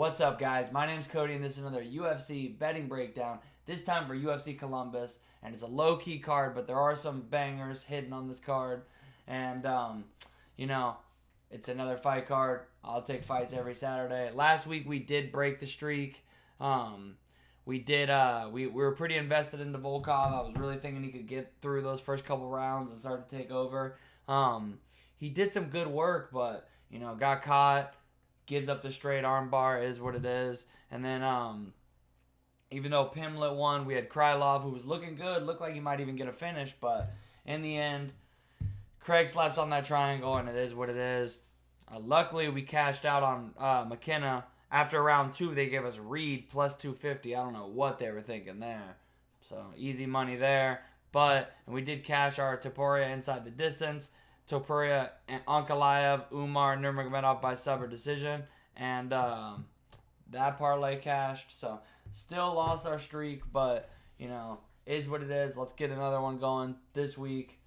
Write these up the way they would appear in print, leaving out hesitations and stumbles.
What's up, guys? My name's Cody, and this is another UFC betting breakdown. This time for UFC Columbus, and it's a low-key card, but there are some bangers hidden on this card. And you know, it's another fight card. I'll take fights every Saturday. Last week we did break the streak. We were pretty invested into Volkov. I was really thinking he could get through those first couple rounds and start to take over. He did some good work, but got caught. Gives up the straight armbar, is what it is. And then, even though Pimlet won, we had Krylov, who was looking good, looked like he might even get a finish, but in the end, Craig slaps on that triangle, and it is what it is. Luckily, we cashed out on McKenna. After round 2, they gave us Reed plus 250. I don't know what they were thinking there. So, easy money there. And we did cash our Topuria inside the distance. Topuria, Ankalaev, Umar, Nurmagomedov by sub or decision. And that parlay cashed. So, still lost our streak, but, is what it is. Let's get another one going this week.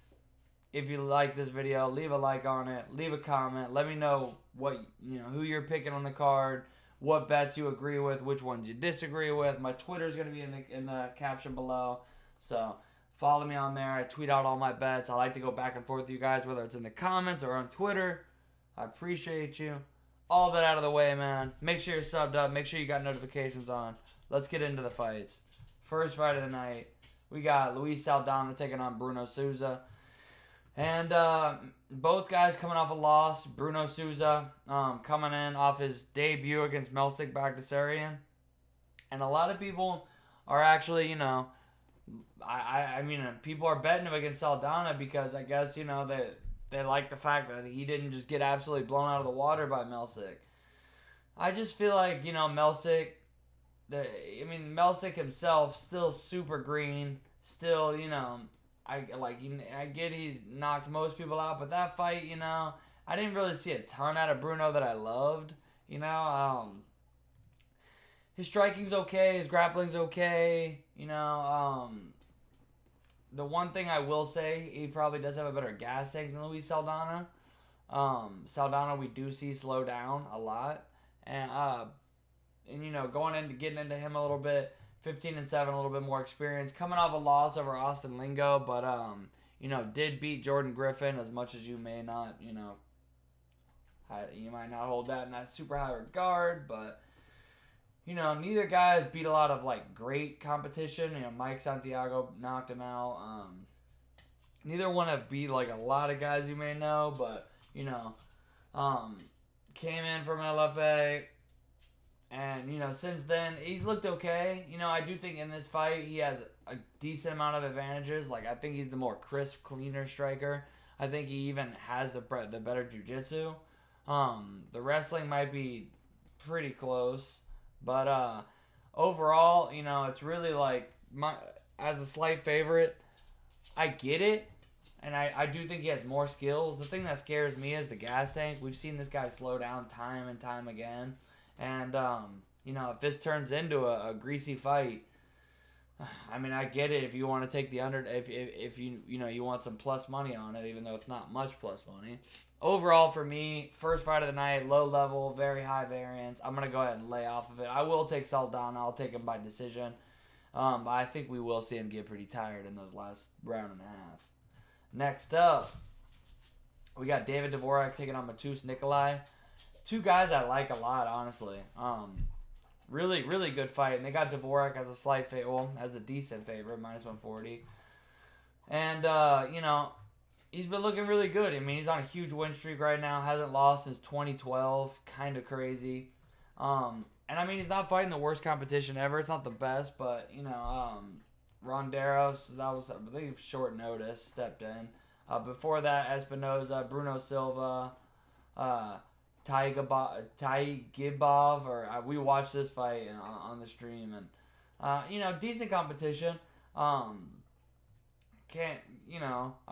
If you like this video, leave a like on it. Leave a comment. Let me know what who you're picking on the card, what bets you agree with, which ones you disagree with. My Twitter's going to be in the caption below. So, follow me on there. I tweet out all my bets. I like to go back and forth with you guys, whether it's in the comments or on Twitter. I appreciate you. All that out of the way, man. Make sure you're subbed up. Make sure you got notifications on. Let's get into the fights. First fight of the night, we got Luis Saldana taking on Bruno Souza. And both guys coming off a loss. Bruno Souza coming in off his debut against Melsik Bagdasaryan. And a lot of people are actually, I mean, people are betting him against Saldana because I guess, they like the fact that he didn't just get absolutely blown out of the water by Melsik. I just feel like, Melsik himself still super green, still, I get he's knocked most people out, but that fight, I didn't really see a ton out of Bruno that I loved, his striking's okay, his grappling's okay, the one thing I will say, he probably does have a better gas tank than Luis Saldana. Saldana we do see slow down a lot, and getting into him a little bit. 15-7, a little bit more experience. Coming off a loss over Austin Lingo, but, did beat Jordan Griffin as much as you may not, you might not hold that in that super high regard, but, neither guys beat a lot of, great competition. Mike Santiago knocked him out. Neither one have beat, a lot of guys you may know, but, came in from LFA. And, since then, he's looked okay. I do think in this fight, he has a decent amount of advantages. I think he's the more crisp, cleaner striker. I think he even has the better jiu-jitsu. The wrestling might be pretty close. But, overall, it's really, as a slight favorite, I get it. And I do think he has more skills. The thing that scares me is the gas tank. We've seen this guy slow down time and time again. And, if this turns into a greasy fight, I mean, I get it if you want to take the under, if you want some plus money on it, even though it's not much plus money. Overall, for me, first fight of the night, low level, very high variance. I'm going to go ahead and lay off of it. I will take Saldana. I'll take him by decision. But I think we will see him get pretty tired in those last round and a half. Next up, we got David Dvorak taking on Matus Nikolai. Two guys I like a lot, honestly. Really, really good fight. And they got Dvorak as a slight favorite, well, as a decent favorite, minus 140. And, he's been looking really good. I mean, he's on a huge win streak right now. Hasn't lost since 2012. Kind of crazy. And, I mean, he's not fighting the worst competition ever. It's not the best, but, Ronderos, that was, I believe, short notice, stepped in. Before that, Espinoza, Bruno Silva, Taigibov, or we watched this fight on the stream, and decent competition. I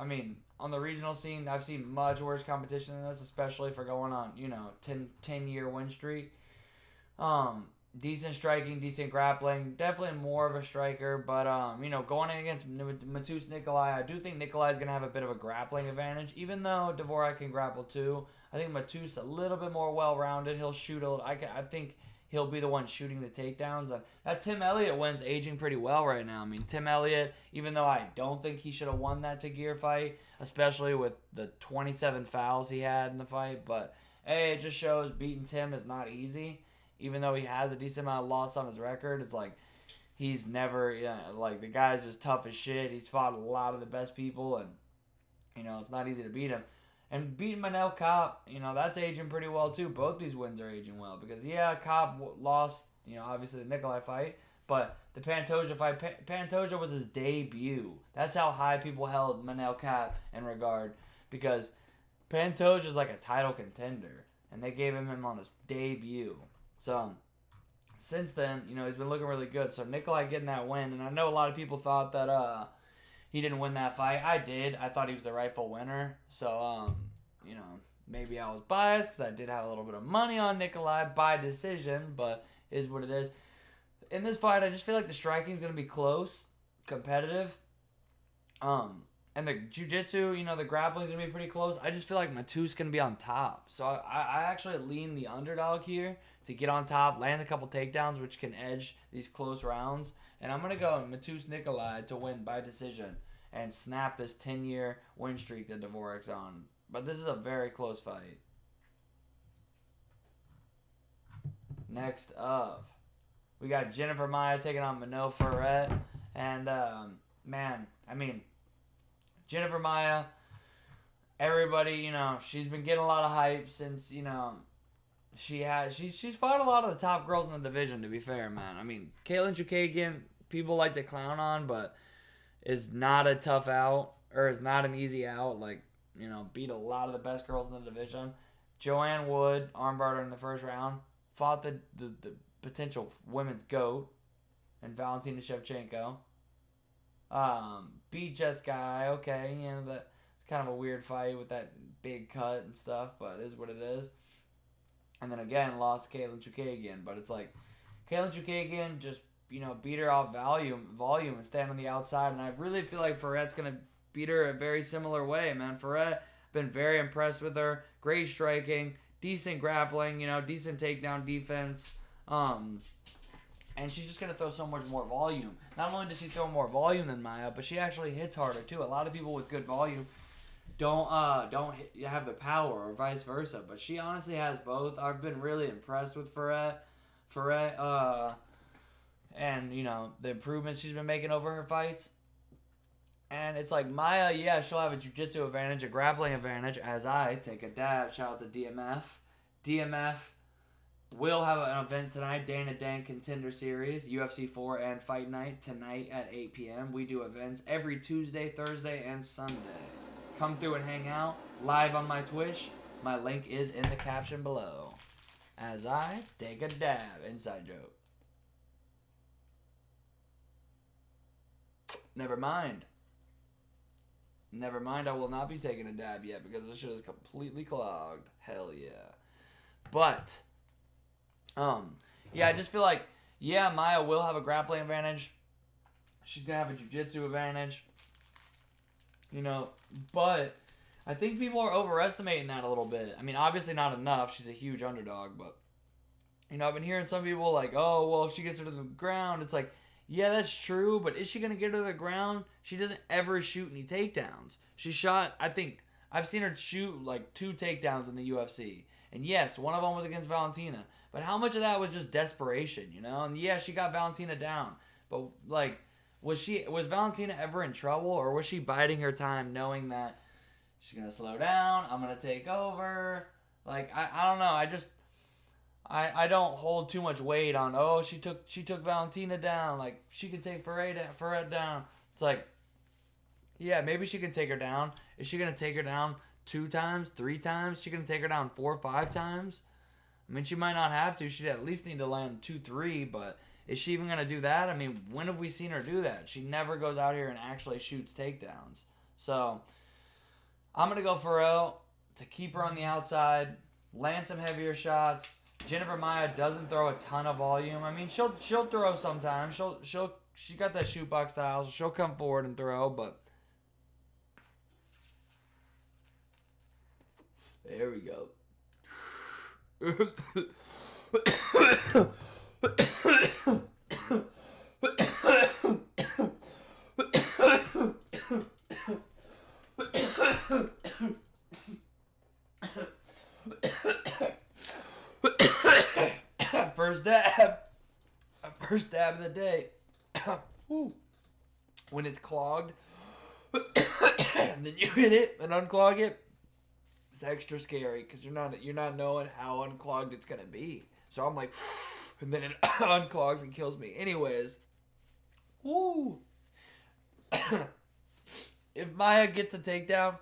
mean, on the regional scene, I've seen much worse competition than this, especially for going on 10-year win streak. Decent striking, decent grappling, definitely more of a striker, but going in against Matus Nikolai, I do think Nikolai is going to have a bit of a grappling advantage, even though Dvorak can grapple too. I think Matus a little bit more well-rounded. He'll shoot I think he'll be the one shooting the takedowns. And that Tim Elliott win's aging pretty well right now. I mean, Tim Elliott, even though I don't think he should have won that Tagir fight, especially with the 27 fouls he had in the fight, but hey, it just shows beating Tim is not easy. Even though he has a decent amount of loss on his record, it's like he's never, like the guy's just tough as shit. He's fought a lot of the best people, and it's not easy to beat him. And beating Manel Kopp, that's aging pretty well too. Both these wins are aging well because Kopp lost, obviously the Nikolai fight, but the Pantoja fight, Pantoja was his debut. That's how high people held Manel Kopp in regard because Pantoja is like a title contender, and they gave him on his debut. So since then, he's been looking really good. So Nikolai getting that win, and I know a lot of people thought that he didn't win that fight. I did. I thought he was the rightful winner. So maybe I was biased because I did have a little bit of money on Nikolai by decision, but is what it is. In this fight, I just feel like the striking is going to be close, competitive. And the jiu-jitsu, the grappling is going to be pretty close. I just feel like Matus going to be on top. So I actually lean the underdog here to get on top, land a couple takedowns, which can edge these close rounds. And I'm going to go Matus Nikolai to win by decision and snap this 10-year win streak that Dvorak's on. But this is a very close fight. Next up, we got Jennifer Maia taking on Manil Ferret. And, Jennifer Maia, everybody, she's been getting a lot of hype since, she's fought a lot of the top girls in the division, to be fair, man. I mean, Katlyn Chookagian, people like to clown on, but is not a tough out, or is not an easy out. Like, beat a lot of the best girls in the division. Joanne Wood, armbar her in the first round, fought the potential women's GOAT, and Valentina Shevchenko. Beat Jess Guy, okay, that's kind of a weird fight with that big cut and stuff, but it is what it is. And then again, lost to Katlyn Chookagian, but it's like, Katlyn Chookagian just, beat her off volume and stand on the outside, and I really feel like Ferret's going to beat her a very similar way, man. Ferret, been very impressed with her, great striking, decent grappling, decent takedown defense, and she's just going to throw so much more volume. Not only does she throw more volume than Maia, but she actually hits harder, too. A lot of people with good volume don't have the power, or vice versa. But she honestly has both. I've been really impressed with Ferret. And, the improvements she's been making over her fights. And it's like Maia, she'll have a jiu-jitsu advantage, a grappling advantage, as I take a dab. Shout out to DMF. DMF will have an event tonight, Dana Dank Contender Series, UFC 4 and Fight Night tonight at 8 p.m. We do events every Tuesday, Thursday, and Sunday. Come through and hang out live on my Twitch. My link is in the caption below. As I take a dab. Inside joke. Never mind, I will not be taking a dab yet because this shit is completely clogged. Hell yeah. But I just feel like, Maia will have a grappling advantage. She's going to have a jiu-jitsu advantage. But I think people are overestimating that a little bit. I mean, obviously not enough. She's a huge underdog. But, I've been hearing some people like, oh, well, if she gets her to the ground, it's like, yeah, that's true. But is she going to get her to the ground? She doesn't ever shoot any takedowns. She shot, I think, I've seen her shoot like 2 takedowns in the UFC. And yes, one of them was against Valentina. But how much of that was just desperation, And yeah, she got Valentina down. But like, was Valentina ever in trouble, or was she biding her time knowing that she's gonna slow down, I'm gonna take over? Like, I don't know. I don't hold too much weight on, she took Valentina down, like she could take Ferret down. It's like, yeah, maybe she can take her down. Is she gonna take her down 2 times, 3 times? Is she gonna take her down 4 or 5 times? I mean, she might not have to. She'd at least need to land 2, 3, but is she even going to do that? I mean, when have we seen her do that? She never goes out here and actually shoots takedowns. So, I'm going to go Ferret to keep her on the outside, land some heavier shots. Jennifer Maia doesn't throw a ton of volume. I mean, she'll throw sometimes. She got that shoot box style, so she'll come forward and throw, but there we go. First dab. First dab of the day. When it's clogged, and then you hit it and unclog it, it's extra scary because you're not knowing how unclogged it's gonna be. So I'm like, and then it unclogs and kills me. Anyways, woo. If Maya gets the takedown,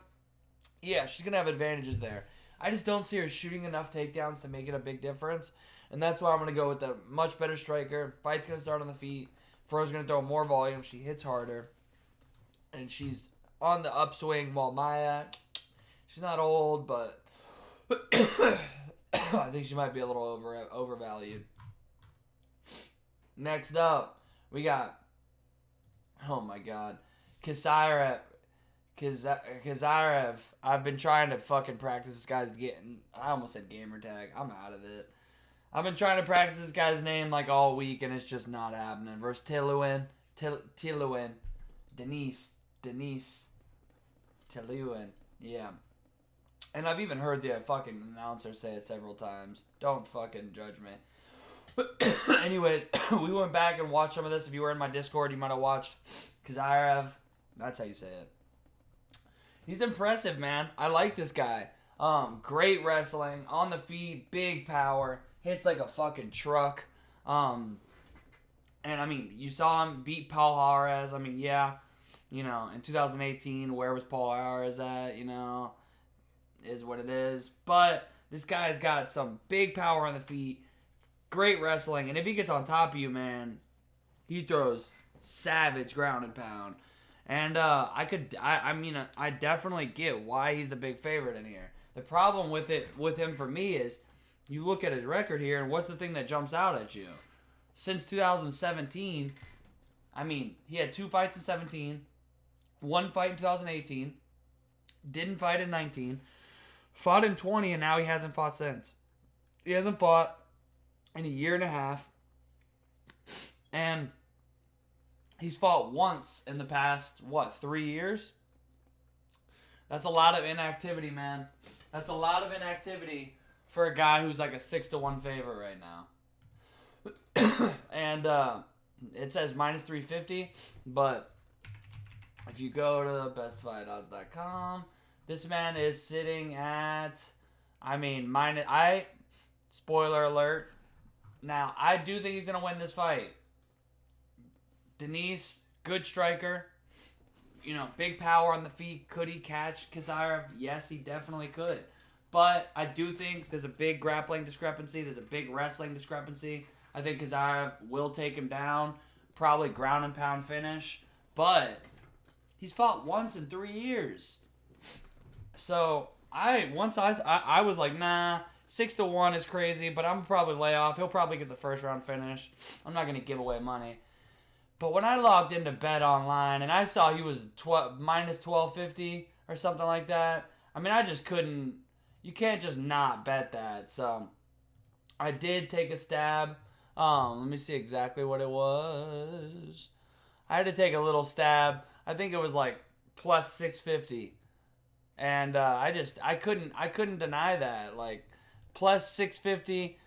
yeah, she's gonna have advantages there. I just don't see her shooting enough takedowns to make it a big difference, and that's why I'm gonna go with the much better striker. Fight's gonna start on the feet. Fro's gonna throw more volume. She hits harder, and she's on the upswing. While Maya, she's not old, but I think she might be a little overvalued. Next up, we got, oh my God, Kazarev. I've been trying to fucking practice this guy's I almost said gamer tag. I'm out of it. I've been trying to practice this guy's name like all week, and it's just not happening. Versus Tiluin. Denise Tiluin. Yeah. And I've even heard the fucking announcer say it several times. Don't fucking judge me. Anyways, we went back and watched some of this. If you were in my Discord, you might have watched Kazarev. That's how you say it. He's impressive, man. I like this guy. Great wrestling, on the feet, big power, hits like a fucking truck. And I mean, you saw him beat Paul Juarez. I mean, yeah, in 2018, where was Paul Juarez at? Is what it is. But this guy's got some big power on the feet, great wrestling, and if he gets on top of you, man, he throws savage ground and pound. And I definitely get why he's the big favorite in here. The problem with him for me is, you look at his record here, and what's the thing that jumps out at you? Since 2017, I mean, he had 2 fights in 17, 1 fight in 2018, didn't fight in 19, fought in 20, and now he hasn't fought since. He hasn't fought in a year and a half, and he's fought once in the past, 3 years? That's a lot of inactivity, man. That's a lot of inactivity for a guy who's like a 6-1 favorite right now. And it says minus 350, but if you go to bestfightodds.com, this man is sitting at, spoiler alert. Now, I do think he's going to win this fight. Denise, good striker. Big power on the feet. Could he catch Kazarev? Yes, he definitely could. But I do think there's a big grappling discrepancy. There's a big wrestling discrepancy. I think Kazarev will take him down. Probably ground and pound finish. But he's fought once in 3 years. So I was like, nah, 6-1 is crazy, but I'm probably lay off. He'll probably get the first round finish. I'm not going to give away money. But when I logged into Bet Online and I saw he was minus 1250 or something like that, I just couldn't. You can't just not bet that. So I did take a stab. Let me see exactly what it was. I had to take a little stab. I think it was like plus 650, and I couldn't deny that. Like plus 650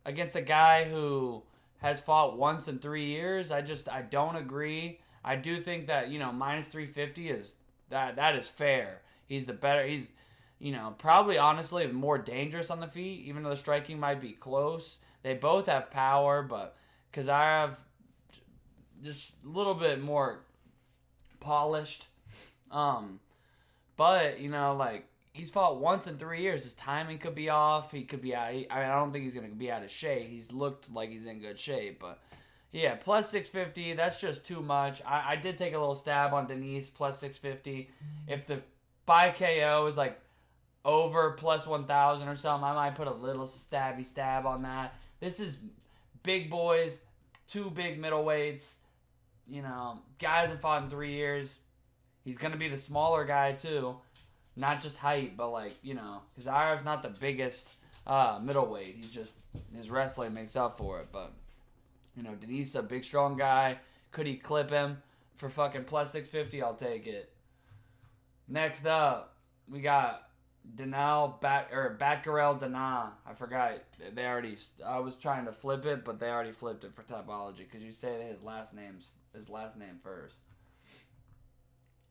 against a guy who has fought once in 3 years. I don't agree. I do think that, minus 350 is that is fair. He's the better. He's, probably honestly more dangerous on the feet, even though the striking might be close. They both have power, but Kazarev just a little bit more polished. But, he's fought once in 3 years. His timing could be off. He could be out. I don't think he's going to be out of shape. He's looked like he's in good shape. But, yeah, plus 650, that's just too much. I did take a little stab on Denise, plus 650. If the by KO is like over plus 1,000 or something, I might put a little stab on that. This is big boys, 2 big middleweights. Guys have fought in 3 years. He's going to be the smaller guy, too. Not just height, but Kazarev's not the biggest middleweight. He's just, his wrestling makes up for it. But, you know, Denise, a big, strong guy. Could he clip him for fucking plus 650? I'll take it. Next up, we got Batgarel Dana. I forgot. They already. I was trying to flip it, but they already flipped it for Typology because you say his last name first.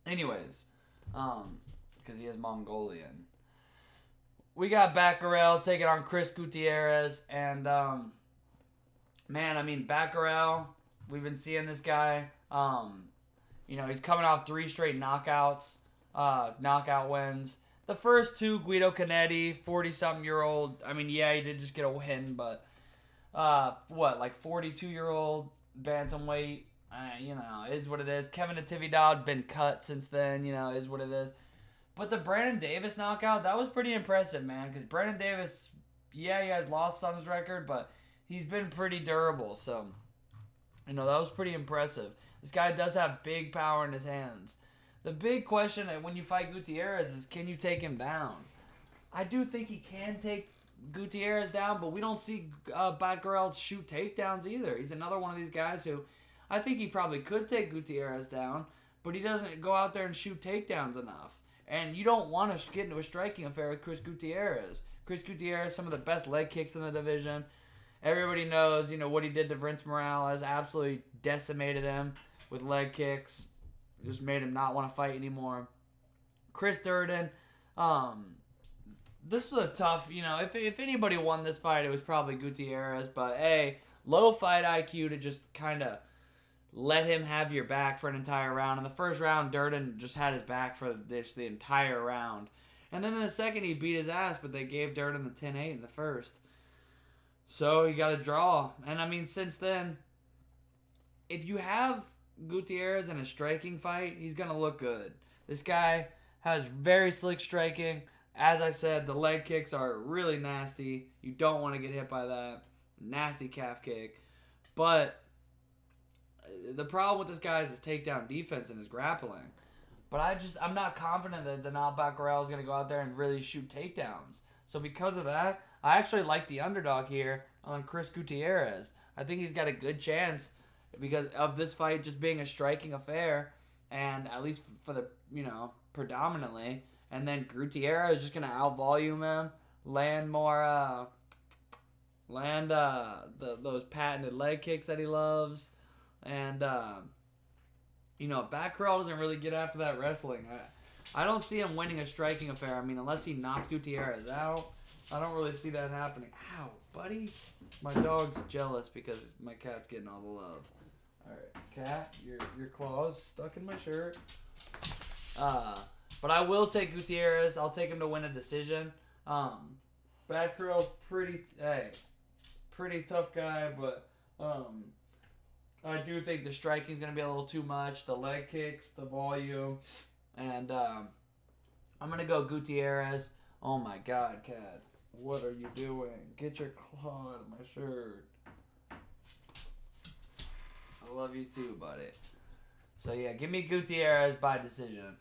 Anyways, because he is Mongolian. We got Batgarel taking on Chris Gutierrez, and man, I mean Batgarel. We've been seeing this guy. You know, he's coming off 3 straight knockout wins. The first 2, Guido Canetti, 40-something-year-old. I mean, yeah, he did just get a win, but 42-year-old bantamweight. You know, is what it is. Kevin Natividad been cut since then. You know, is what it is. But the Brandon Davis knockout, that was pretty impressive, man. Because Brandon Davis, yeah, he has losses on his record, but he's been pretty durable. So, you know, that was pretty impressive. This guy does have big power in his hands. The big question when you fight Gutierrez is, can you take him down? I do think he can take Gutierrez down, but we don't see Batgarel shoot takedowns either. He's another one of these guys who I think he probably could take Gutierrez down, but he doesn't go out there and shoot takedowns enough. And you don't want to get into a striking affair with Chris Gutierrez. Chris Gutierrez, some of the best leg kicks in the division. Everybody knows, you know, what he did to Vince Morales. Absolutely decimated him with leg kicks. Just made him not want to fight anymore. Chris Durden, this was a tough, you know, if anybody won this fight, it was probably Gutierrez. But, hey, low fight IQ to just kind of let him have your back for an entire round. In the first round, Durden just had his back for the entire round. And then in the second, he beat his ass, but they gave Durden the 10-8 in the first. So he got a draw. And, I mean, since then, if you have Gutierrez in a striking fight, he's going to look good. This guy has very slick striking. As I said, the leg kicks are really nasty. You don't want to get hit by that. Nasty calf kick. But the problem with this guy is his takedown defense and his grappling. But I'm not confident that Danal Batgarel is going to go out there and really shoot takedowns. So because of that, I actually like the underdog here on Chris Gutierrez. I think he's got a good chance because of this fight just being a striking affair, and at least for the, you know, predominantly. And then Gutierrez is just going to out-volume him, land those patented leg kicks that he loves. And, you know, Batgarel doesn't really get after that wrestling. I don't see him winning a striking affair. I mean, unless he knocks Gutierrez out, I don't really see that happening. Ow, buddy. My dog's jealous because my cat's getting all the love. All right, cat, your claws stuck in my shirt. But I will take Gutierrez. I'll take him to win a decision. Batgarel's pretty tough guy, but I do think the striking's gonna be a little too much. The leg kicks, the volume, and I'm gonna go Gutierrez. Oh my God, cat, what are you doing? Get your claw out of my shirt. I love you too, buddy. So yeah, give me Gutierrez by decision.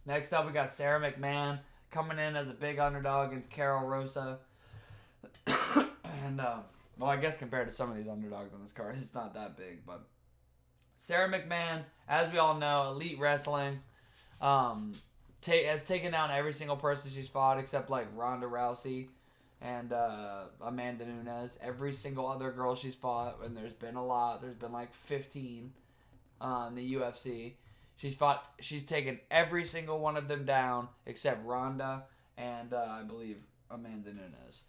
Next up, we got Sarah McMahon coming in as a big underdog against Carol Rosa. And, well, I guess compared to some of these underdogs on this card, it's not that big. But Sarah McMahon, as we all know, elite wrestling, has taken down every single person she's fought except, like, Ronda Rousey and Amanda Nunes. Every single other girl she's fought, and there's been a lot. There's been, like, 15 in the UFC. She's taken every single one of them down except Ronda and I believe Amanda Nunes.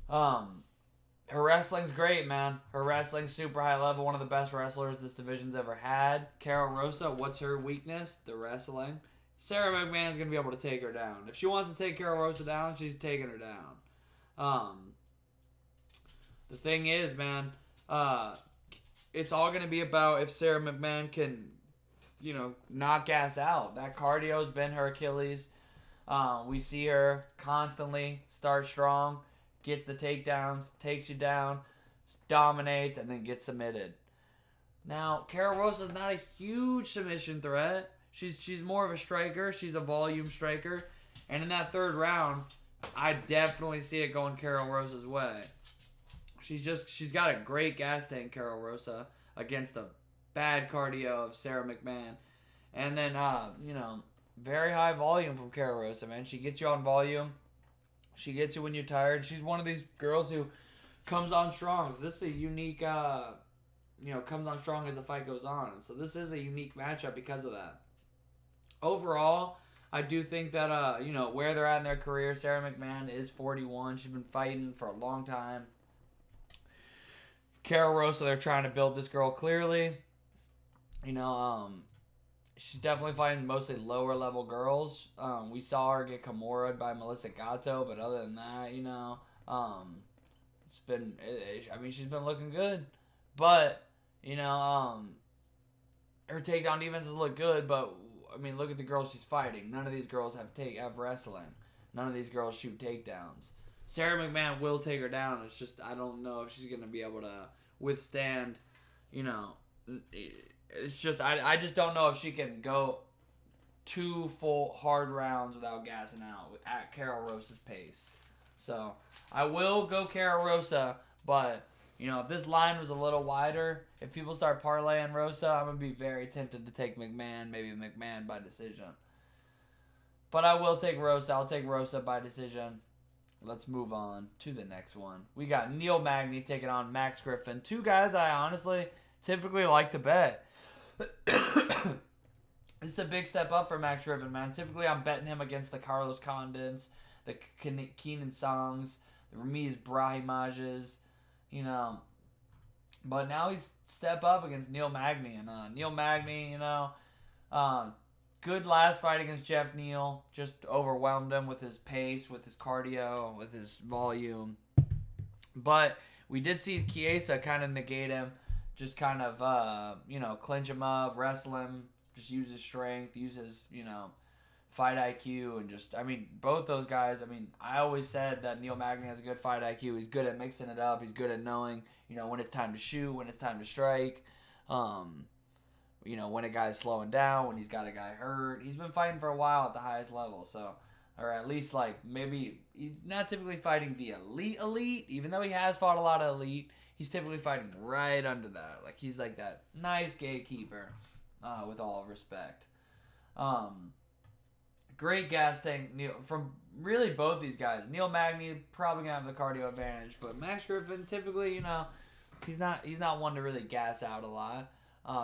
Her wrestling's great, man. Her wrestling's super high level. One of the best wrestlers this division's ever had. Carol Rosa, what's her weakness? The wrestling. Sarah McMahon's gonna be able to take her down. If she wants to take Carol Rosa down, she's taking her down. The thing is, man, it's all gonna be about if Sarah McMahon can, you know, knock ass out. That cardio's been her Achilles. We see her constantly start strong, gets the takedowns, takes you down, dominates, and then gets submitted. Now, Carol Rosa's not a huge submission threat. She's more of a striker. She's a volume striker. And in that third round, I definitely see it going Karol Rosa's way. She's got a great gas tank, Karol Rosa, against the bad cardio of Sarah McMahon. And then, very high volume from Karol Rosa, man. She gets you on volume. She gets you when you're tired. She's one of these girls who comes on strong. So this is a unique, comes on strong as the fight goes on. So this is a unique matchup because of that. Overall, I do think that, where they're at in their career, Sarah McMahon is 41. She's been fighting for a long time. Karol Rosa, they're trying to build this girl clearly. She's definitely fighting mostly lower level girls. We saw her get Kimura'd by Melissa Gatto, but other than that, she's been looking good. But, her takedown defenses look good, but look at the girls she's fighting. None of these girls have wrestling. None of these girls shoot takedowns. Sarah McMahon will take her down. It's just I don't know if she's going to be able to withstand, it's just I just don't know if she can go 2 full hard rounds without gassing out at Karol Rosa's pace. So I will go Karol Rosa, but if this line was a little wider, if people start parlaying Rosa, I'm gonna be very tempted to take McMahon, maybe McMahon by decision. But I will take Rosa. I'll take Rosa by decision. Let's move on to the next one. We got Neil Magny taking on Max Griffin. 2 guys I honestly typically like to bet. This is a big step up for Max Griffin, man. Typically, I'm betting him against the Carlos Condons, the Keenan Songs, the Ramiz Brahimages, But now he's step up against Neil Magny. And Neil Magny, good last fight against Jeff Neal. Just overwhelmed him with his pace, with his cardio, with his volume. But we did see Chiesa kind of negate him. Just kind of, clinch him up, wrestle him, just use his strength, use his, fight IQ, and just, both those guys, I always said that Neil Magny has a good fight IQ. He's good at mixing it up. He's good at knowing, when it's time to shoot, when it's time to strike, when a guy's slowing down, when he's got a guy hurt. He's been fighting for a while at the highest level, so, or at least, maybe, he's not typically fighting the elite, even though he has fought a lot of elite. He's typically fighting right under that. He's like that nice gatekeeper, with all respect. Great gas tank from really both these guys. Neil Magny probably gonna have the cardio advantage, but Max Griffin typically, he's not one to really gas out a lot.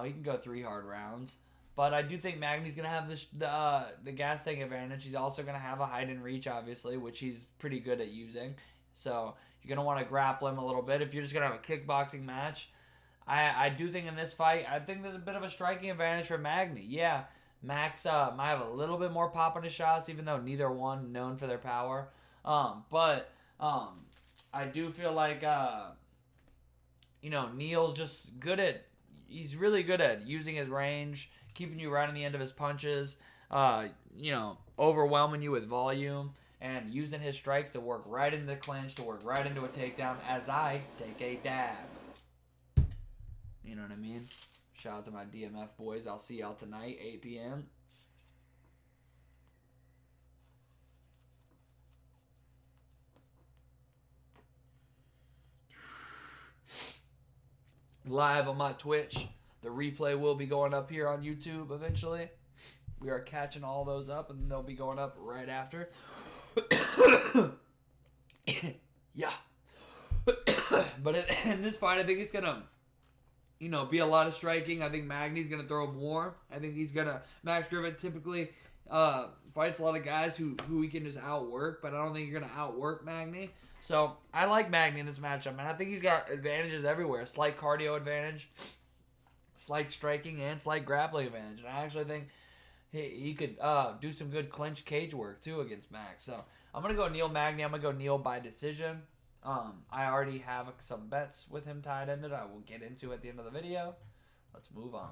He can go 3 hard rounds, but I do think Magny's gonna have the gas tank advantage. He's also gonna have a height and reach, obviously, which he's pretty good at using. So you're going to want to grapple him a little bit. If you're just going to have a kickboxing match, I do think in this fight, I think there's a bit of a striking advantage for Magny. Yeah, Max might have a little bit more pop on his shots, even though neither one known for their power. But I do feel like, Neil's just he's really good at using his range, keeping you right on the end of his punches, overwhelming you with volume, and using his strikes to work right into the clinch, to work right into a takedown as I take a dab. You know what I mean? Shout out to my DMF boys. I'll see y'all tonight, 8 p.m. Live on my Twitch. The replay will be going up here on YouTube eventually. We are catching all those up, and they'll be going up right after. Yeah. But in this fight, I think it's going to, be a lot of striking. I think Magny's going to throw more. I think Max Griffin typically fights a lot of guys who he can just outwork, but I don't think you're going to outwork Magny. So I like Magny in this matchup, man. I think he's got advantages everywhere. Slight cardio advantage, slight striking, and slight grappling advantage. And I actually think he could do some good clinch cage work, too, against Max. So I'm going to go Neil Magny. I'm going to go Neil by decision. I already have some bets with him tied-ended. I will get into at the end of the video. Let's move on.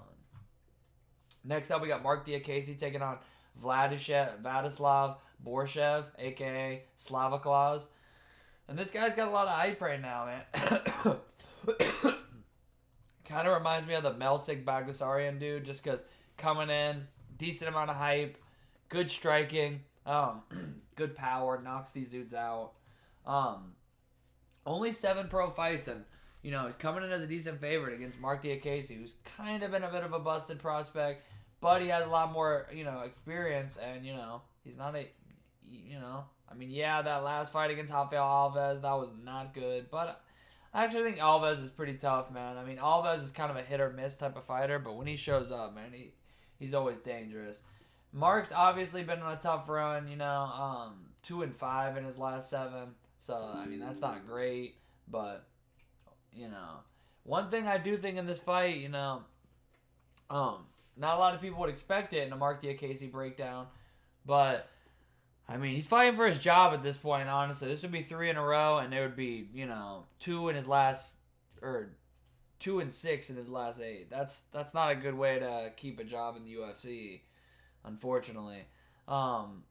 Next up, we got Mark Diakiese taking on Vladislav Borshev, a.k.a. Slava Claus. And this guy's got a lot of hype right now, man. Kind of reminds me of the Melsik Bagdasaryan dude, just because coming in, decent amount of hype, good striking, Um, good power, knocks these dudes out. Um, only 7 pro fights, and he's coming in as a decent favorite against Mark Diakiese, who's kind of been a bit of a busted prospect, but he has a lot more experience, and he's not a I mean, yeah, that last fight against Rafael Alves, that was not good, but I actually think Alves is pretty tough, man. I mean, Alves is kind of a hit or miss type of fighter, but when he shows up, man, he's always dangerous. Mark's obviously been on a tough run, 2-5 in his last 7. So I mean that's not great, but you know, one thing I do think in this fight, not a lot of people would expect it in a Mark Diakiese breakdown, but I mean he's fighting for his job at this point. Honestly, this would be 3 in a row, and there would be 2 in his last or 2-6 in his last 8. That's not a good way to keep a job in the UFC, unfortunately. Um,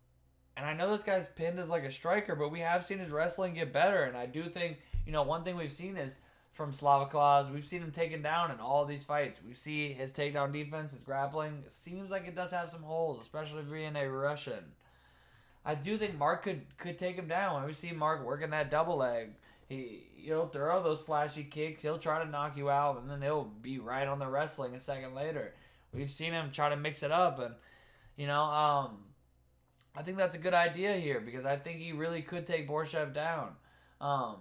and I know this guy's pinned as like a striker, but we have seen his wrestling get better. And I do think, one thing we've seen is from Slava Claus, we've seen him taken down in all these fights. We see his takedown defense, his grappling. It seems like it does have some holes, especially being a Russian. I do think Mark could take him down. When we see Mark working that double leg, he'll throw those flashy kicks. He'll try to knock you out, and then he'll be right on the wrestling a second later. We've seen him try to mix it up, and I think that's a good idea here because I think he really could take Borshev down. Um,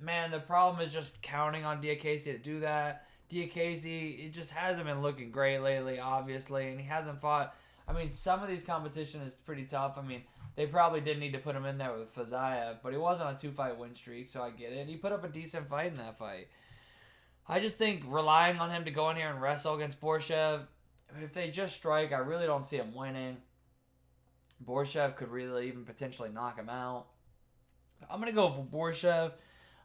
Man, the problem is just counting on Diakiese to do that. Diakiese, it just hasn't been looking great lately, obviously, and he hasn't fought. I mean, some of these competition is pretty tough. I mean, they probably did need to put him in there with Fazayev, but he was on a 2-fight win streak, so I get it. He put up a decent fight in that fight. I just think relying on him to go in here and wrestle against Borshev, if they just strike, I really don't see him winning. Borshev could really even potentially knock him out. I'm going to go for Borshev.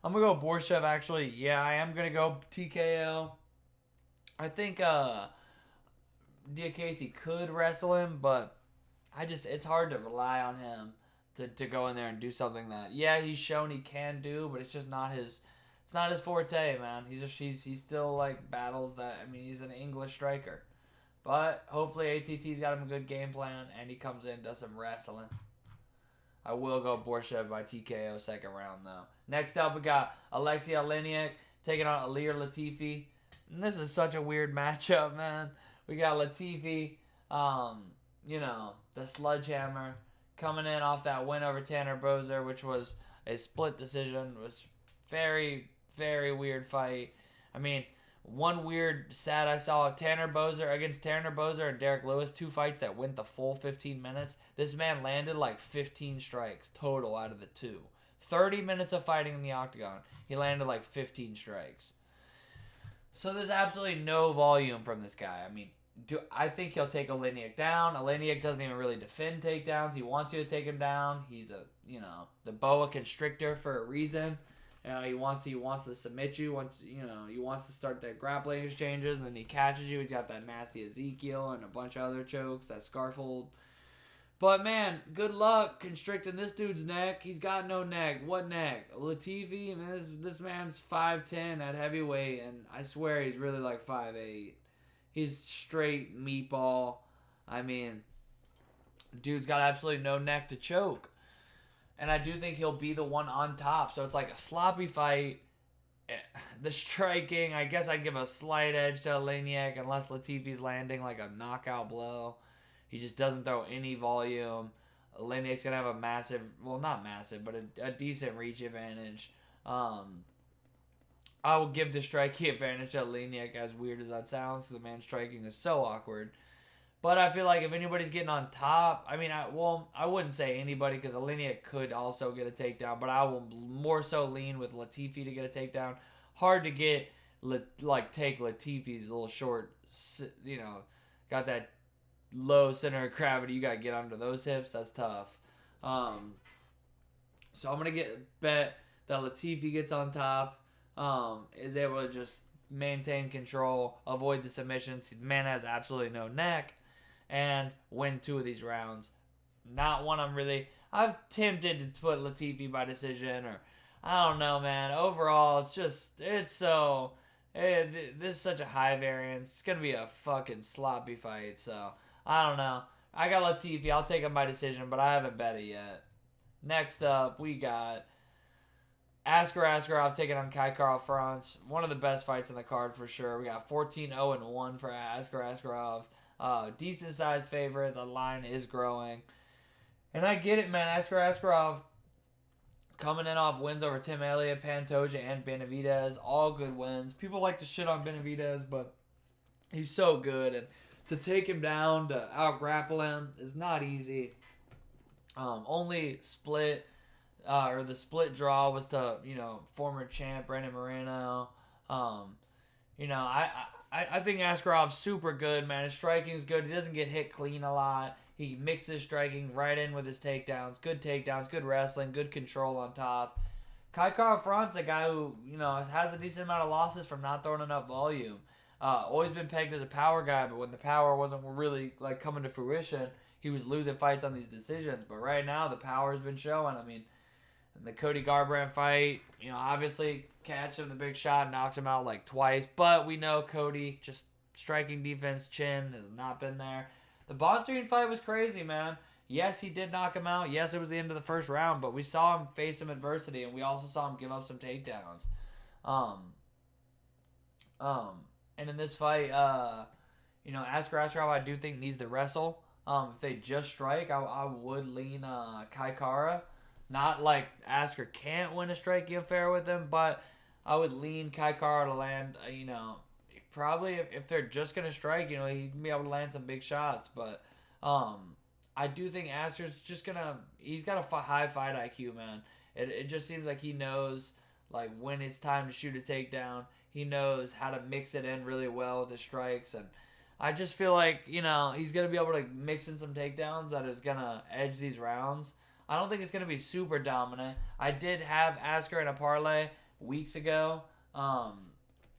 I'm going to go Borshev, actually. Yeah, I am going to go TKO. I think Diakiese could wrestle him, but it's hard to rely on him to go in there and do something that, yeah, he's shown he can do, but it's just not his forte, man. He's still like battles that, I mean, he's an English striker. But hopefully ATT's got him a good game plan, and he comes in and does some wrestling. I will go Borshev by TKO second round, though. Next up, we got Alexei Oleinik taking on Ilir Latifi. And this is such a weird matchup, man. We got Latifi, the sledgehammer, coming in off that win over Tanner Boser, which was a split decision. It was very, very weird fight. I mean, one weird stat I saw, Tanner Boser and Derek Lewis, 2 fights that went the full 15 minutes. This man landed like 15 strikes total out of the 2. 30 minutes of fighting in the octagon. He landed like 15 strikes. So there's absolutely no volume from this guy. I mean, I think he'll take Oleinik down. Oleinik doesn't even really defend takedowns. He wants you to take him down. He's the boa constrictor for a reason. He wants to submit you. He wants to start the grappling exchanges, and then he catches you. He's got that nasty Ezekiel and a bunch of other chokes, that scarf hold. But man, good luck constricting this dude's neck. He's got no neck. What neck? Latifi, man, this man's 5'10" at heavyweight, and I swear he's really like 5'8". He's straight meatball. I mean, dude's got absolutely no neck to choke. And I do think he'll be the one on top. So it's like a sloppy fight. The striking, I guess I'd give a slight edge to Oleinik unless Latifi's landing like a knockout blow. He just doesn't throw any volume. Oleinik's going to have a massive, well, not massive, but a decent reach advantage. I will give the striking advantage to Oleinik, as weird as that sounds, because the man's striking is so awkward. But I feel like if anybody's getting on top, I mean, I wouldn't say anybody because Oleinik could also get a takedown, but I will more so lean with Latifi to get a takedown. Hard to take Latifi's little short, got that low center of gravity. You got to get under those hips. That's tough. So I'm going to bet that Latifi gets on top, is able to just maintain control, avoid the submissions. The man has absolutely no neck. And win 2 of these rounds. Not one I've tempted to put Latifi by decision, or I don't know, man. Overall, this is such a high variance. It's going to be a fucking sloppy fight, so I don't know. I got Latifi. I'll take him by decision, but I haven't bet it yet. Next up, we got Askar Askarov taking on Kai Kara France. One of the best fights in the card for sure. We got 14-0-1 for Askar Askarov. Decent sized favorite. The line is growing. And I get it, man. Askar Askarov coming in off wins over Tim Elliott, Pantoja, and Benavidez. All good wins. People like to shit on Benavidez, but he's so good. And to take him down, to out-grapple him, is not easy. Only split, or the split draw was to, former champ Brandon Moreno. I think Askarov's super good, man. His striking is good. He doesn't get hit clean a lot. He mixes striking right in with his takedowns. Good takedowns, good wrestling, good control on top. Kai Kara France, a guy who, has a decent amount of losses from not throwing enough volume. Always been pegged as a power guy, but when the power wasn't really coming to fruition, he was losing fights on these decisions. But right now, the power's been showing. I mean, in the Cody Garbrandt fight, obviously catch him the big shot, knocks him out twice. But we know Cody, just striking defense, chin, has not been there. The Bontorin fight was crazy, man. Yes, he did knock him out. Yes, it was the end of the first round, but we saw him face some adversity, and we also saw him give up some takedowns. And in this fight, Askar Askarov, I do think needs to wrestle. If they just strike, I would lean Kai Kara. Not like Askar can't win a striking affair with him, but I would lean Kai Kara to land, probably if they're just going to strike, he can be able to land some big shots. But I do think Askar's just going to, he's got a high fight IQ, man. It just seems like he knows, when it's time to shoot a takedown. He knows how to mix it in really well with his strikes. And I just feel like, he's going to be able to mix in some takedowns that is going to edge these rounds. I don't think it's going to be super dominant. I did have Askar in a parlay weeks ago.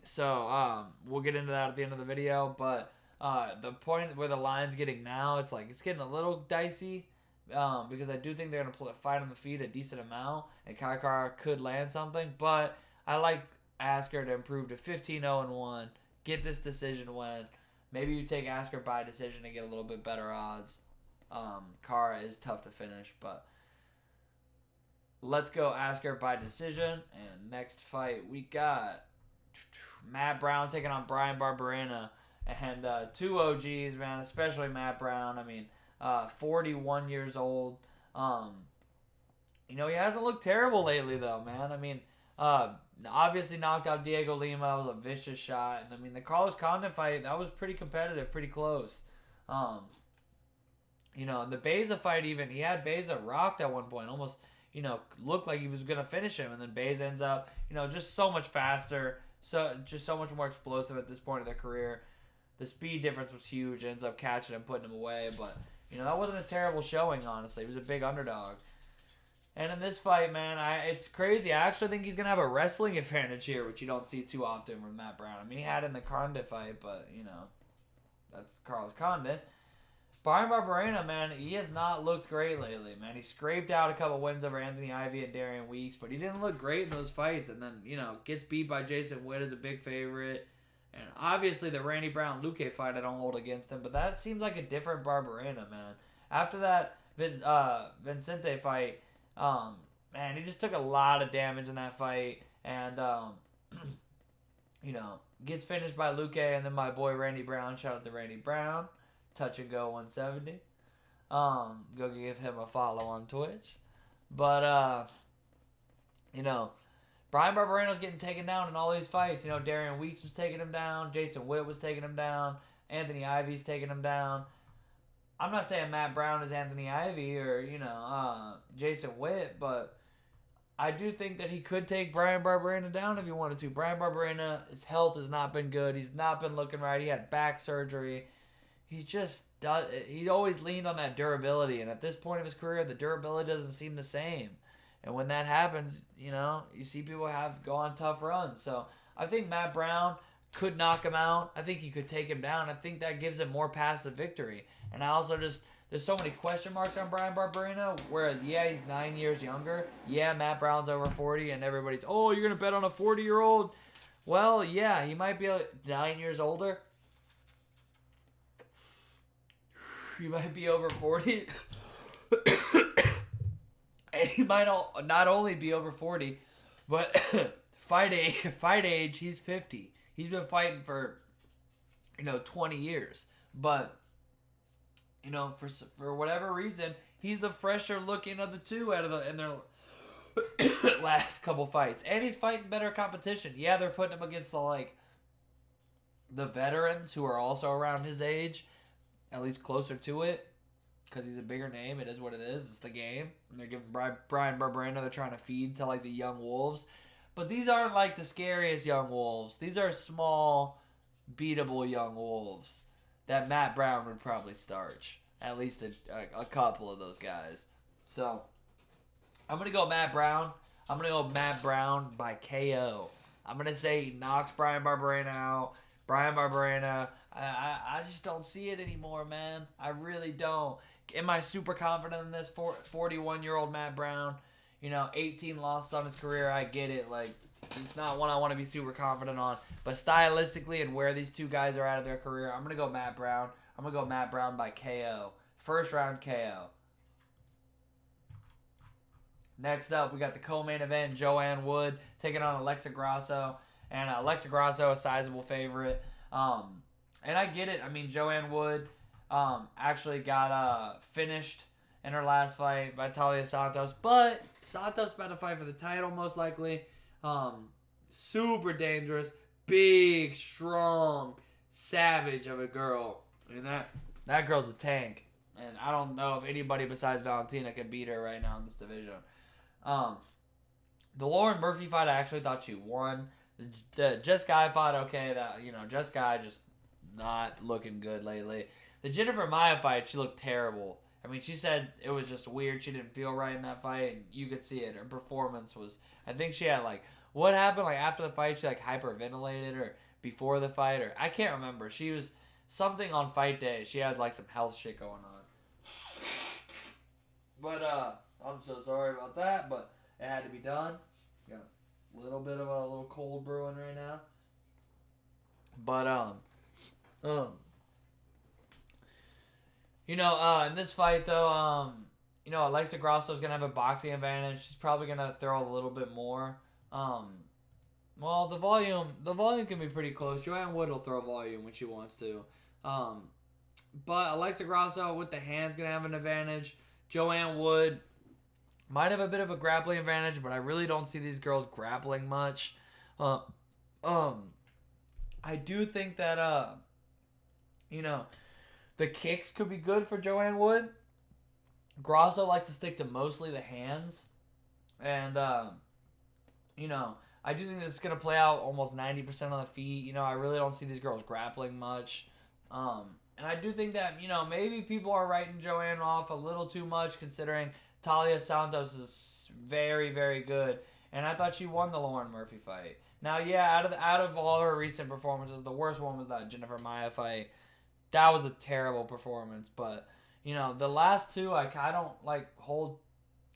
So we'll get into that at the end of the video. But the point where the line's getting now, it's getting a little dicey. Because I do think they're going to fight on the feet a decent amount. And Kai Kara could land something. But I like Askar to improve to 15-0-1. Get this decision win. Maybe you take Askar by decision to get a little bit better odds. Kara is tough to finish, but let's go Askar by decision. And next fight, we got Matt Brown taking on Bryan Barberena. And two OGs, man, especially Matt Brown. 41 years old. He hasn't looked terrible lately, though, man. Obviously knocked out Diego Lima. That was a vicious shot. And, the Carlos Condit fight, that was pretty competitive, pretty close. In the Beza fight even, he had Beza rocked at one point. Almost, looked like he was going to finish him. And then Beza ends up, just so much faster. Just so much more explosive at this point of their career. The speed difference was huge. Ends up catching him, putting him away. But, that wasn't a terrible showing, honestly. He was a big underdog. And in this fight, man, it's crazy. I actually think he's going to have a wrestling advantage here, which you don't see too often with Matt Brown. He had in the Condit fight, but, that's Carlos Condit. Bryan Barberena, man, he has not looked great lately, man. He scraped out a couple wins over Anthony Ivy and Darian Weeks, but he didn't look great in those fights. And then, gets beat by Jason Witt as a big favorite. And obviously the Randy Brown-Luque fight I don't hold against him, but that seems like a different Barberena, man. After that Vincente fight, man, he just took a lot of damage in that fight. And, gets finished by Luque, and then my boy Randy Brown. Shout out to Randy Brown. Touch and Go 170. Go give him a follow on Twitch. But, Bryan Barberena's getting taken down in all these fights. Darian Weeks was taking him down. Jason Witt was taking him down. Anthony Ivy's taking him down. I'm not saying Matt Brown is Anthony Ivy or, Jason Witt, but I do think that he could take Bryan Barberena down if he wanted to. Bryan Barberena, his health has not been good. He's not been looking right. He had back surgery. He always leaned on that durability, and at this point of his career, the durability doesn't seem the same. And when that happens, you see people go on tough runs. So I think Matt Brown could knock him out. I think he could take him down. I think that gives him more passive victory. And I also there's so many question marks on Bryan Barberena, whereas, yeah, he's 9 years younger. Yeah, Matt Brown's over 40, and everybody's, oh, you're going to bet on a 40-year-old? Well, yeah, he might be 9 years older. He might be over 40. And he might not only be over 40, but fight age, he's 50. He's been fighting for, 20 years. But, for whatever reason, he's the fresher looking of the two in their last couple fights. And he's fighting better competition. Yeah, they're putting him against the veterans who are also around his age, at least closer to it, because he's a bigger name. It is what it is. It's the game. And they're giving Brian Barberena, they're trying to feed to the young wolves. But these aren't the scariest young wolves. These are small, beatable young wolves that Matt Brown would probably starch. At least a couple of those guys. So, I'm going to go Matt Brown. I'm going to go Matt Brown by KO. I'm going to say he knocks Brian Barberena out. Brian Barberena, I just don't see it anymore, man. I really don't. Am I super confident in this 41-year-old Matt Brown? 18 losses on his career. I get it. It's not one I want to be super confident on. But stylistically and where these two guys are out of their career, I'm going to go Matt Brown. I'm going to go Matt Brown by KO. First round KO. Next up, we got the co-main event. Joanne Wood taking on Alexa Grasso. And Alexa Grasso, a sizable favorite. And I get it. I mean, Joanne Wood actually got finished in her last fight by Talia Santos. But Santos about to fight for the title, most likely. Super dangerous. Big, strong, savage of a girl. And that girl's a tank. And I don't know if anybody besides Valentina can beat her right now in this division. The Lauren Murphy fight, I actually thought she won. The Jess Guy fight, okay, Jess Guy just not looking good lately. The Jennifer Maia fight, she looked terrible. I mean, she said it was just weird. She didn't feel right in that fight, and you could see it. Her performance was, I think she had, what happened, after the fight, she, hyperventilated, or before the fight, or I can't remember. She was something on fight day. She had, some health shit going on. But, I'm so sorry about that, but it had to be done. Got a little bit of a little cold brewing right now. But, in this fight, though, Alexa Grasso's going to have a boxing advantage. She's probably going to throw a little bit more. Well, the volume can be pretty close. Joanne Wood will throw volume when she wants to. But Alexa Grasso with the hands going to have an advantage. Joanne Wood might have a bit of a grappling advantage, but I really don't see these girls grappling much. I do think that, the kicks could be good for Joanne Wood. Grasso likes to stick to mostly the hands. And, I do think this is going to play out almost 90% on the feet. I really don't see these girls grappling much. And I do think that, maybe people are writing Joanne off a little too much considering Talia Santos is very, very good. And I thought she won the Lauren Murphy fight. Now, yeah, out of all her recent performances, the worst one was that Jennifer Maia fight. That was a terrible performance. But, the last two, I don't, hold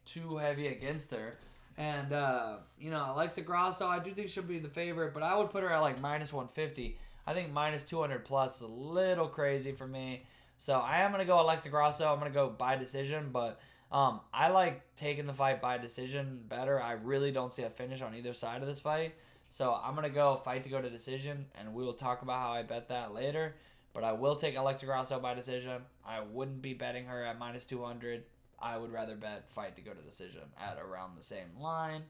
too heavy against her. And, Alexa Grasso, I do think she'll be the favorite, but I would put her at, minus 150. I think minus 200 plus is a little crazy for me. So I am going to go Alexa Grasso. I'm going to go by decision, but I like taking the fight by decision better. I really don't see a finish on either side of this fight. So I'm going to go fight to go to decision, and we will talk about how I bet that later. But I will take Alexa Grasso by decision. I wouldn't be betting her at minus 200. I would rather bet fight to go to decision at around the same line.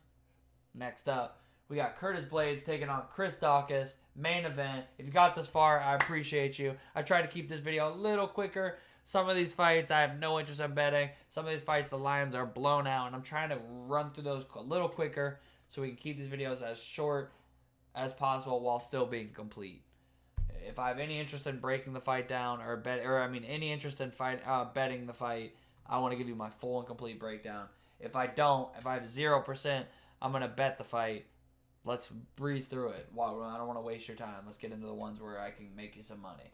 Next up, we got Curtis Blades taking on Chris Daukaus, main event. If you got this far, I appreciate you. I tried to keep this video a little quicker. Some of these fights, I have no interest in betting. Some of these fights, the lines are blown out, and I'm trying to run through those a little quicker so we can keep these videos as short as possible while still being complete. If I have any interest in breaking the fight down any interest in betting the fight, I want to give you my full and complete breakdown. If I have 0%, I'm going to bet the fight. Let's breeze through it. Wow, I don't want to waste your time. Let's get into the ones where I can make you some money.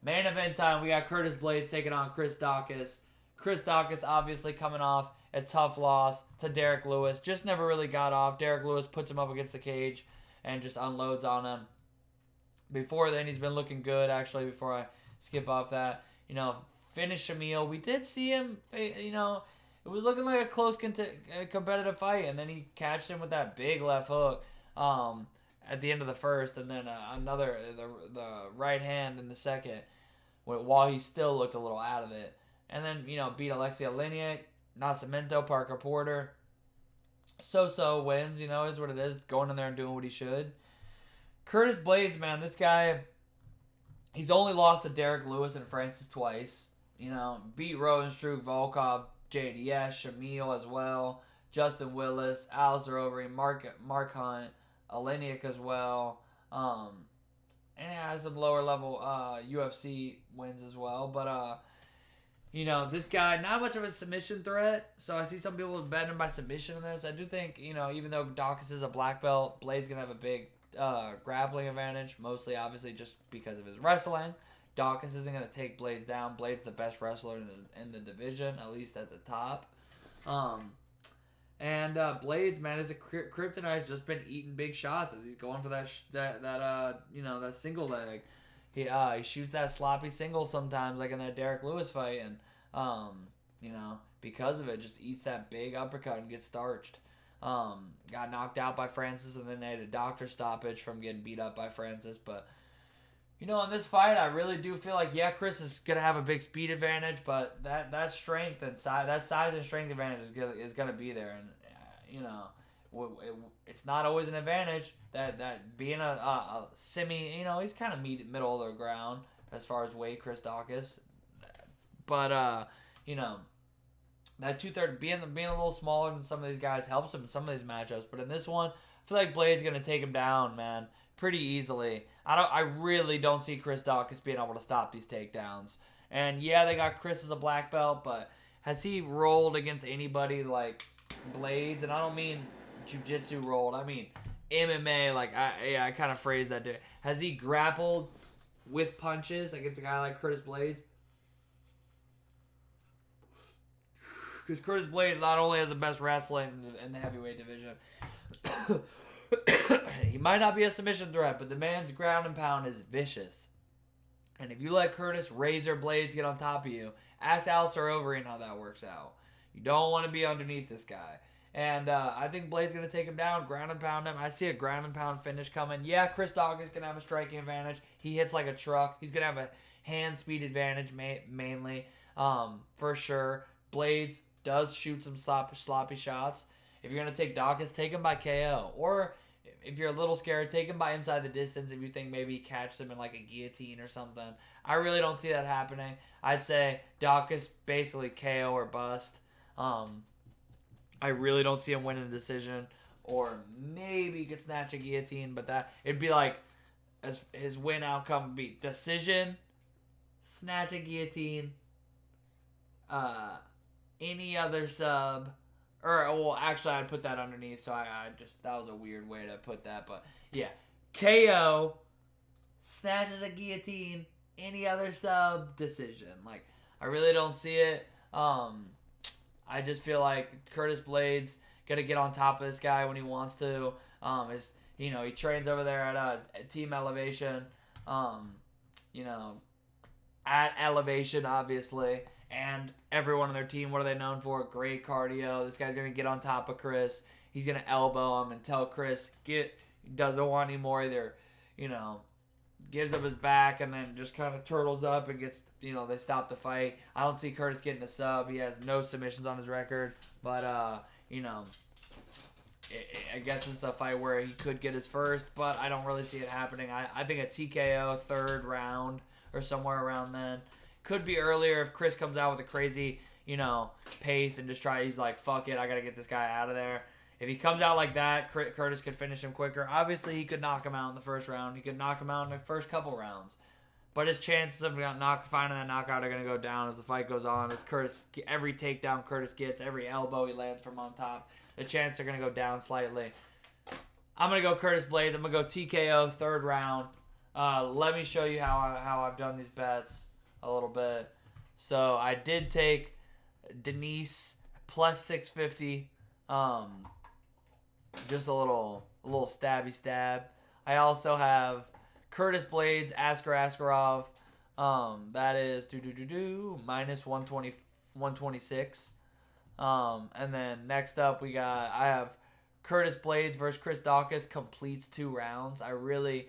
Main event time, we got Curtis Blades taking on Chris Daukaus. Chris Daukaus obviously coming off a tough loss to Derek Lewis. Just never really got off. Derek Lewis puts him up against the cage and just unloads on him. Before then, he's been looking good, actually, before I skip off that. finish Shamil. We did see him, you know, it was looking like a close competitive fight, and then he catched him with that big left hook at the end of the first, and then another, the right hand in the second, while he still looked a little out of it. And then, you know, beat Alexei Oleinik, Nascimento, Parker Porter. So wins, you know, is what it is. Going in there and doing what he should. Curtis Blades, man, this guy, he's only lost to Derek Lewis and Francis twice. You know, beat Rosenstruck, Volkov, JDS, Shamil as well, Justin Willis, Alistair Overeem, Mark Hunt, Oleinik as well. And he has some lower level UFC wins as well. But, you know, this guy, not much of a submission threat. So I see some people betting him by submission in this. I do think, you know, even though Dawkins is a black belt, Blade's going to have a big grappling advantage, mostly obviously just because of his wrestling. Dawkins isn't going to take Blades down. Blades the best wrestler in the division, at least at the top. And Blades, man, as a Kryptonite's just been eating big shots as he's going for that single leg. He shoots that sloppy single sometimes, like in that Derek Lewis fight, and you know, because of it, just eats that big uppercut and gets starched. Got knocked out by Francis, and then they had a doctor stoppage from getting beat up by Francis. But, you know, in this fight, I really do feel like, yeah, Chris is going to have a big speed advantage, but that strength and size, that size and strength advantage is going to be there. And, you know, it's not always an advantage that being a semi, you know, he's kind of middle of the ground as far as weight, Chris Dawkins. But, you know, that 230 being a little smaller than some of these guys helps him in some of these matchups. But in this one, I feel like Blade's gonna take him down, man, pretty easily. I really don't see Chris Dawkins being able to stop these takedowns. And yeah, they got Chris as a black belt, but has he rolled against anybody like Blades? And I don't mean jiu-jitsu rolled. I mean MMA. Like I kind of phrased that. Has he grappled with punches against a guy like Curtis Blades? Because Curtis Blades not only has the best wrestling in the heavyweight division, he might not be a submission threat, but the man's ground and pound is vicious. And if you let Curtis Razor Blades get on top of you, ask Alistair Overeem how that works out. You don't want to be underneath this guy. And I think Blades going to take him down, ground and pound him. I see a ground and pound finish coming. Yeah, Chris Dawkins going to have a striking advantage. He hits like a truck. He's going to have a hand speed advantage mainly, for sure. Blades does shoot some sloppy shots. If you're going to take Dawkins, take him by KO. Or if you're a little scared, take him by inside the distance if you think maybe he catches him in like a guillotine or something. I really don't see that happening. I'd say Dawkins basically KO or bust. I really don't see him winning a decision. Or maybe he could snatch a guillotine, but that it'd be like his win outcome would be decision, snatch a guillotine, any other sub, or well, actually, I'd put that underneath. So I just that was a weird way to put that, but yeah, KO, snatches a guillotine, any other sub, decision. Like I really don't see it. I just feel like Curtis Blades gonna get on top of this guy when he wants to. He trains over there at Team Elevation. At Elevation, obviously. And everyone on their team, what are they known for? Great cardio. This guy's going to get on top of Chris. He's going to elbow him and tell Chris, he doesn't want any more. Either, gives up his back and then just kind of turtles up and gets, they stop the fight. I don't see Curtis getting a sub. He has no submissions on his record. But, I guess it's a fight where he could get his first, but I don't really see it happening. I think a TKO, third round or somewhere around then. Could be earlier if Chris comes out with a crazy, pace and he's like, fuck it, I got to get this guy out of there. If he comes out like that, Curtis could finish him quicker. Obviously, he could knock him out in the first round. He could knock him out in the first couple rounds. But his chances of finding that knockout are going to go down as the fight goes on. As every takedown Curtis gets, every elbow he lands from on top, the chances are going to go down slightly. I'm going to go Curtis Blades. I'm going to go TKO, third round. Let me show you how I've done these bets a little bit. So I did take Denise plus 650. Just a little stabby stab. I also have Curtis Blades, Askar Askarov, That is minus 120, 126. And then next up I have Curtis Blades versus Chris Daukaus, completes 2 rounds. That's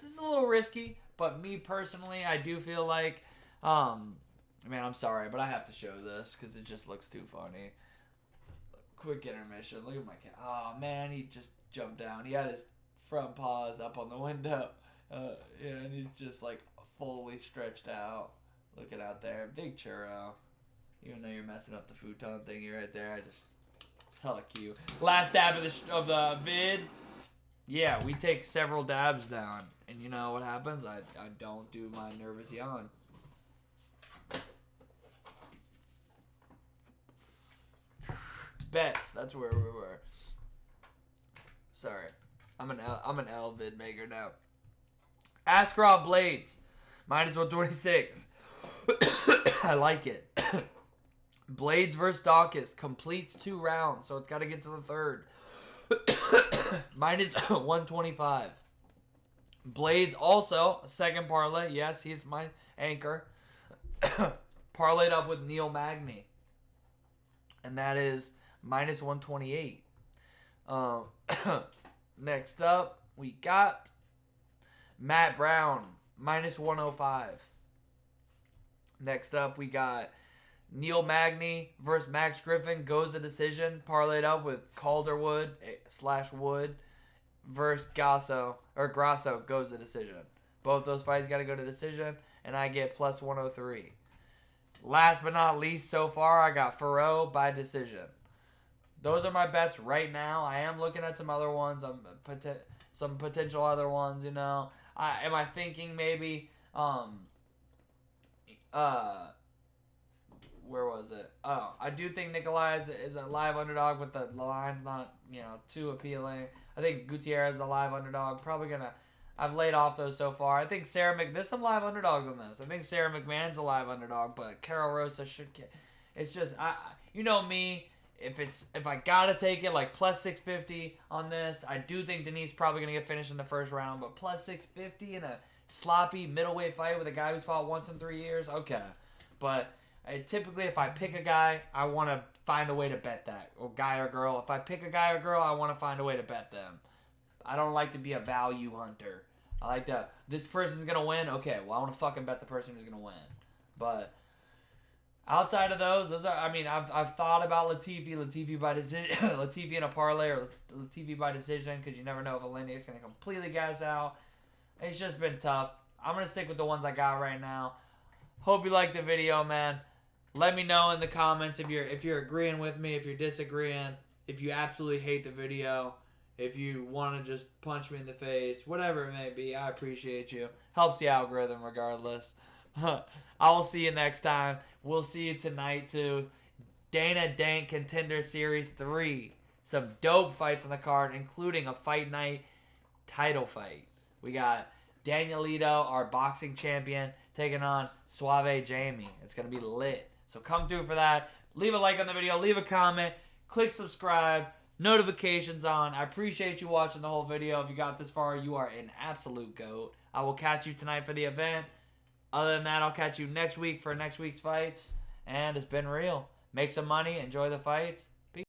just a little risky, but me personally, I do feel like, man, I'm sorry, but I have to show this because it just looks too funny. Quick intermission. Look at my cat. Oh man, he just jumped down. He had his front paws up on the window. And he's just like fully stretched out, looking out there. Big churro. Even though you're messing up the futon thingy right there, it's hella cute. Last dab of the vid. Yeah, we take several dabs down, and you know what happens? I don't do my nervous yawn. Bets. That's where we were. Sorry, I'm an L vid maker now. Askarov Blades, minus 126. I like it. Blades versus Daukaus, completes 2 rounds, so it's got to get to the 3rd. Minus 125. Blades also, second parlay. Yes, he's my anchor. Parlayed up with Neil Magny. And that is minus 128. Next up, we got Matt Brown, minus 105. Next up, we got Neil Magny versus Max Griffin, goes the decision, parlayed up with Calderwood / Wood versus Grasso goes the decision. Both those fights got to go to decision, and I get plus 103. Last but not least, so far, I got Farreau by decision. Those are my bets right now. I am looking at some other ones, some potential other ones, you know. Am I thinking maybe, where was it? Oh, I do think Nikolai is a live underdog, but the line's not, too appealing. I think Gutierrez is a live underdog. I've laid off those so far. I think there's some live underdogs on this. I think Sarah McMahon's a live underdog, but Carol Rosa should get. It's just, you know me. If I gotta take it, like plus 650 on this, I do think Denise probably gonna get finished in the first round, but plus 650 in a sloppy middleweight fight with a guy who's fought once in 3 years, okay. But typically, if I pick a guy, I want to find a way to bet that, or guy or girl. If I pick a guy or girl, I want to find a way to bet them. I don't like to be a value hunter. I like to, this person's gonna win. Okay, well I want to fucking bet the person who's gonna win. But outside of those are, I've thought about Latifi by decision, Latifi in a parlay, or Latifi by decision, because you never know if Oleinik's gonna completely gas out. It's just been tough. I'm gonna stick with the ones I got right now. Hope you liked the video, man. Let me know in the comments if you're agreeing with me, if you're disagreeing, if you absolutely hate the video, if you want to just punch me in the face, whatever it may be. I appreciate you. Helps the algorithm regardless. I will see you next time. We'll see you tonight too. Dana Dank Contender Series 3. Some dope fights on the card, including a fight night title fight. We got Danielito, our boxing champion, taking on Suave Jamie. It's going to be lit. So come through for that. Leave a like on the video. Leave a comment. Click subscribe. Notifications on. I appreciate you watching the whole video. If you got this far, you are an absolute GOAT. I will catch you tonight for the event. Other than that, I'll catch you next week for next week's fights. And it's been real. Make some money. Enjoy the fights.